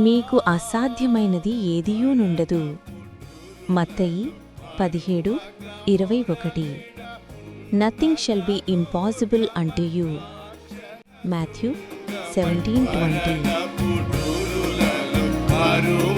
మీకు అసాధ్యమైనది ఏదియూ నుండదు. మత్తయి 17:21. Nothing shall be impossible unto you. Matthew 17:20.